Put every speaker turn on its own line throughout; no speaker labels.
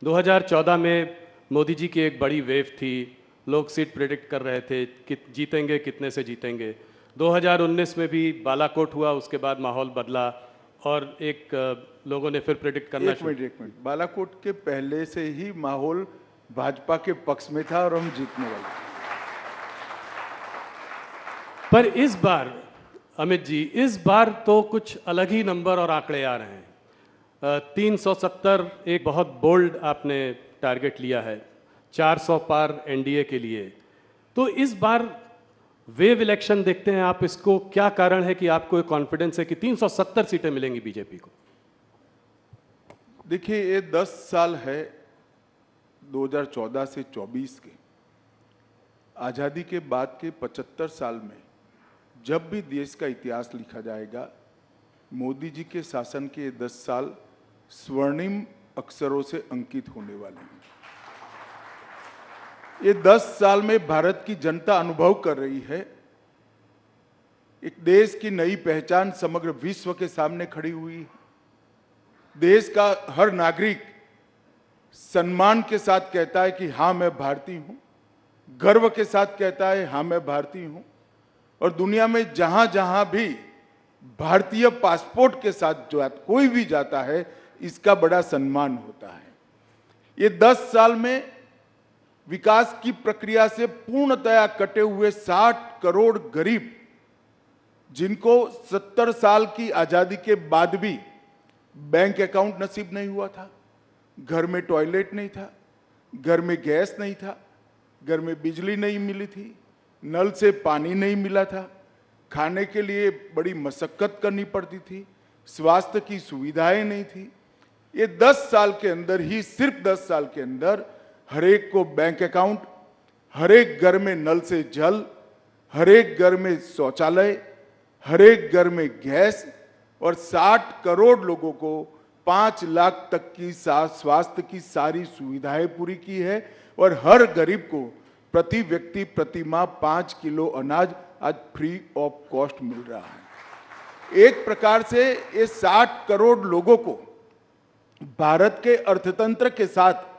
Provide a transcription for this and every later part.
2014 में मोदी जी की एक बड़ी वेव थी। लोग सीट प्रेडिक्ट कर रहे थे कि जीतेंगे, कितने से जीतेंगे। 2019 में भी बालाकोट हुआ, उसके बाद माहौल बदला और लोगों ने फिर प्रेडिक्ट करना
एक मिनट, बालाकोट के पहले से ही माहौल भाजपा के पक्ष में था और हम जीतने वाले थे।
पर इस बार अमित जी, इस बार तो कुछ अलग ही नंबर और आंकड़े आ रहे हैं। 370 एक बहुत बोल्ड आपने टारगेट लिया है, 400 पार एनडीए के लिए। तो इस बार वेव इलेक्शन देखते हैं आप, इसको क्या कारण है कि आपको कॉन्फिडेंस है कि 370 सीटें मिलेंगी बीजेपी को?
देखिए, ये 10 साल है 2014 से 24 के। आज़ादी के बाद के 75 साल में जब भी देश का इतिहास लिखा जाएगा, मोदी जी के शासन के 10 साल स्वर्णिम अक्षरों से अंकित होने वाले हैं। ये 10 साल में भारत की जनता अनुभव कर रही है, एक देश की नई पहचान समग्र विश्व के सामने खड़ी हुई है। देश का हर नागरिक सम्मान के साथ कहता है कि हाँ मैं भारतीय हूं, गर्व के साथ कहता है हाँ मैं भारतीय हूं। और दुनिया में जहां जहां भी भारतीय पासपोर्ट के साथ जो कोई भी जाता है, इसका बड़ा सम्मान होता है। ये 10 साल में विकास की प्रक्रिया से पूर्णतया कटे हुए 60 करोड़ गरीब, जिनको 70 साल की आजादी के बाद भी बैंक अकाउंट नसीब नहीं हुआ था, घर में टॉयलेट नहीं था, घर में गैस नहीं था, घर में बिजली नहीं मिली थी, नल से पानी नहीं मिला था, खाने के लिए बड़ी मशक्कत करनी पड़ती थी, स्वास्थ्य की सुविधाएं नहीं थी। ये 10 साल के अंदर ही, सिर्फ 10 साल के अंदर हर एक को बैंक अकाउंट, हर एक घर में नल से जल, हर एक घर में शौचालय, हर एक घर में गैस और 60 करोड़ लोगों को 5 लाख तक की स्वास्थ्य की सारी सुविधाएं पूरी की है। और हर गरीब को प्रति व्यक्ति प्रति माह 5 किलो अनाज आज फ्री ऑफ कॉस्ट मिल रहा है। एक प्रकार से ये 60 करोड़ लोगों को भारत के अर्थतंत्र के साथ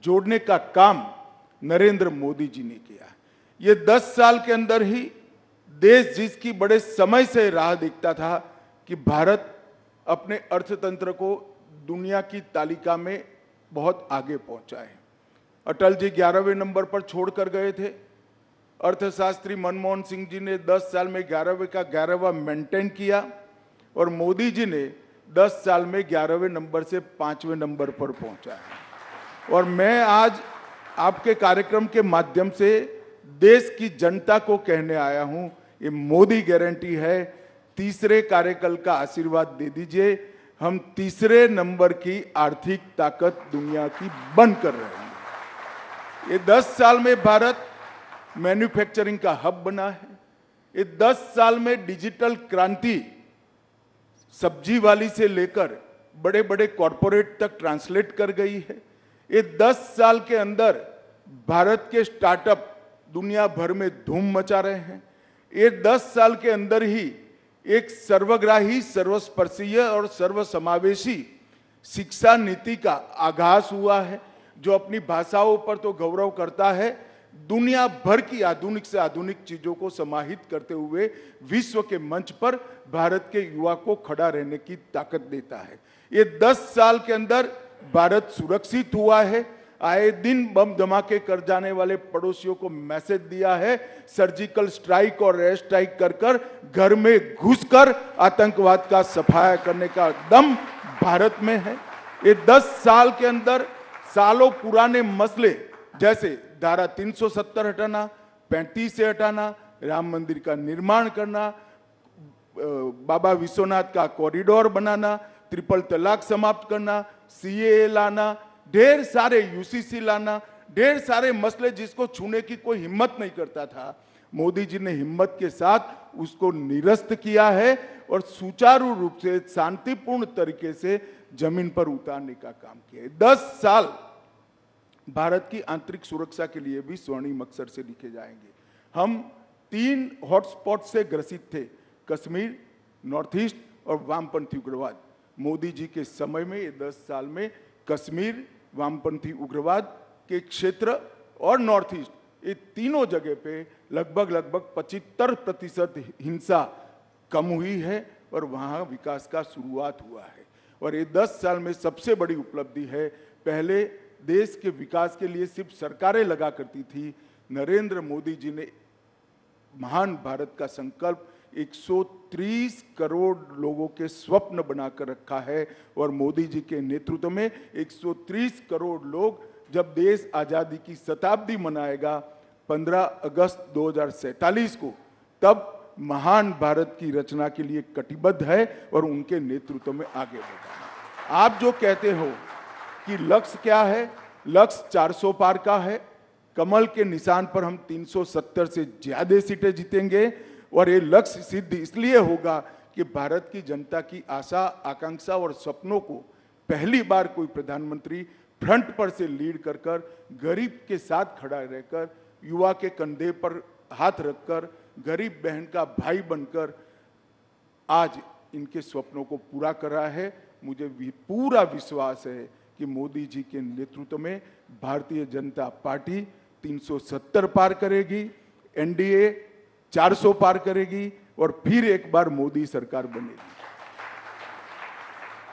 जोड़ने का काम नरेंद्र मोदी जी ने किया है। ये 10 साल के अंदर ही देश जिसकी बड़े समय से राह देखता था कि भारत अपने अर्थतंत्र को दुनिया की तालिका में बहुत आगे पहुंचा है। अटल जी 11वें नंबर पर छोड़कर गए थे। अर्थशास्त्री मनमोहन सिंह जी ने 10 साल में 11वें का 11वां मेंटेन किया और मोदी जी ने 10 साल में 11वें नंबर से 5वें नंबर पर पहुंचा है। और मैं आज आपके कार्यक्रम के माध्यम से देश की जनता को कहने आया हूं, ये मोदी गारंटी है, तीसरे कार्यकाल का आशीर्वाद दे दीजिए। हम तीसरे नंबर की आर्थिक ताकत दुनिया की बन कर रहे हैं। ये 10 साल में भारत मैन्युफैक्चरिंग का हब बना है। ये 10 साल में डिजिटल क्रांति सब्जी वाली से लेकर बड़े बड़े कॉरपोरेट तक ट्रांसलेट कर गई है। ये 10 साल के अंदर भारत के स्टार्टअप दुनिया भर में धूम मचा रहे हैं। ये 10 साल के अंदर ही एक सर्वग्राही, सर्वस्पर्शीय और सर्वसमावेशी शिक्षा नीति का आगाज हुआ है, जो अपनी भाषाओं पर तो गौरव करता है, दुनिया भर की आधुनिक से आधुनिक चीजों को समाहित करते हुए विश्व के मंच पर भारत के युवा को खड़ा रहने की ताकत देता है। ये 10 साल के अंदर भारत सुरक्षित हुआ है। आए दिन बम धमाके कर जाने वाले पड़ोसियों को मैसेज दिया है, सर्जिकल स्ट्राइक और एयर स्ट्राइक कर घर में घुसकर आतंकवाद का सफाया करने का दम भारत में है। ये 10 साल के अंदर सालों पुराने मसले जैसे धारा 370 हटाना, 35 से हटाना, राम मंदिर का निर्माण करना, बाबा विश्वनाथ का कॉरिडोर बनाना, ट्रिपल तलाक समाप्त करना, सीएए लाना, ढेर सारे यूसीसी लाना, ढेर सारे मसले जिसको छूने की कोई हिम्मत नहीं करता था, मोदी जी ने हिम्मत के साथ उसको निरस्त किया है और सुचारू रूप से शांतिपूर्ण तरीके से जमीन पर उतारने का काम किया है। 10 साल भारत की आंतरिक सुरक्षा के लिए भी स्वर्णिम अक्षर से लिखे जाएंगे। हम 3 हॉटस्पॉट से ग्रसित थे, कश्मीर, नॉर्थ ईस्ट और वामपंथी उग्रवाद। मोदी जी के समय में ये 10 साल में कश्मीर वामपंथी उग्रवाद के क्षेत्र और नॉर्थ ईस्ट, ये तीनों जगह पे लगभग 75% हिंसा कम हुई है और वहाँ विकास का शुरुआत हुआ है। और ये 10 साल में सबसे बड़ी उपलब्धि है। पहले देश के विकास के लिए सिर्फ सरकारें लगा करती थी, नरेंद्र मोदी जी ने महान भारत का संकल्प 130 करोड़ लोगों के स्वप्न बनाकर रखा है और मोदी जी के नेतृत्व में 130 करोड़ लोग जब देश आजादी की शताब्दी मनाएगा 15 अगस्त 2047 को, तब महान भारत की रचना के लिए कटिबद्ध है और उनके नेतृत्व में आगे बढ़ा। आप जो कहते हो कि लक्ष्य क्या है, लक्ष्य 400 पार का है। कमल के निशान पर हम 370 से ज्यादा सीटें जीतेंगे और ये लक्ष्य सिद्ध इसलिए होगा कि भारत की जनता की आशा, आकांक्षा और सपनों को पहली बार कोई प्रधानमंत्री फ्रंट पर से लीड कर कर, गरीब के साथ खड़ा रहकर, युवा के कंधे पर हाथ रखकर, गरीब बहन का भाई बनकर आज इनके स्वप्नों को पूरा कर रहा है। मुझे भी पूरा विश्वास है कि मोदी जी के नेतृत्व में भारतीय जनता पार्टी 370 पार करेगी, एनडीए 400 पार करेगी और फिर एक बार मोदी सरकार बनेगी।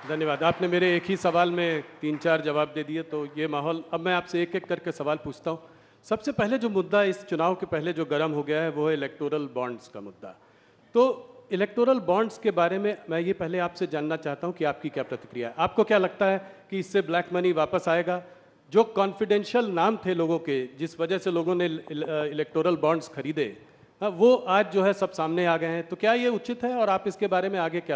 धन्यवाद। आपने मेरे एक ही सवाल में 3-4 जवाब दे दिए, तो ये माहौल, अब मैं आपसे एक एक करके सवाल पूछता हूँ। सबसे पहले जो मुद्दा इस चुनाव के पहले जो गर्म हो गया है वो है इलेक्टोरल बॉन्ड्स का मुद्दा। तो इलेक्टोरल बॉन्ड्स के बारे में मैं ये पहले आपसे जानना चाहता हूँ कि आपकी क्या प्रतिक्रिया है। आपको क्या लगता है कि इससे ब्लैक मनी वापस आएगा? जो कॉन्फिडेंशियल नाम थे लोगों के, जिस वजह से लोगों ने इलेक्टोरल बॉन्ड्स खरीदे, वो आज जो है सब सामने आ गए हैं। तो क्या ये उचित है और आप इसके बारे में आगे क्या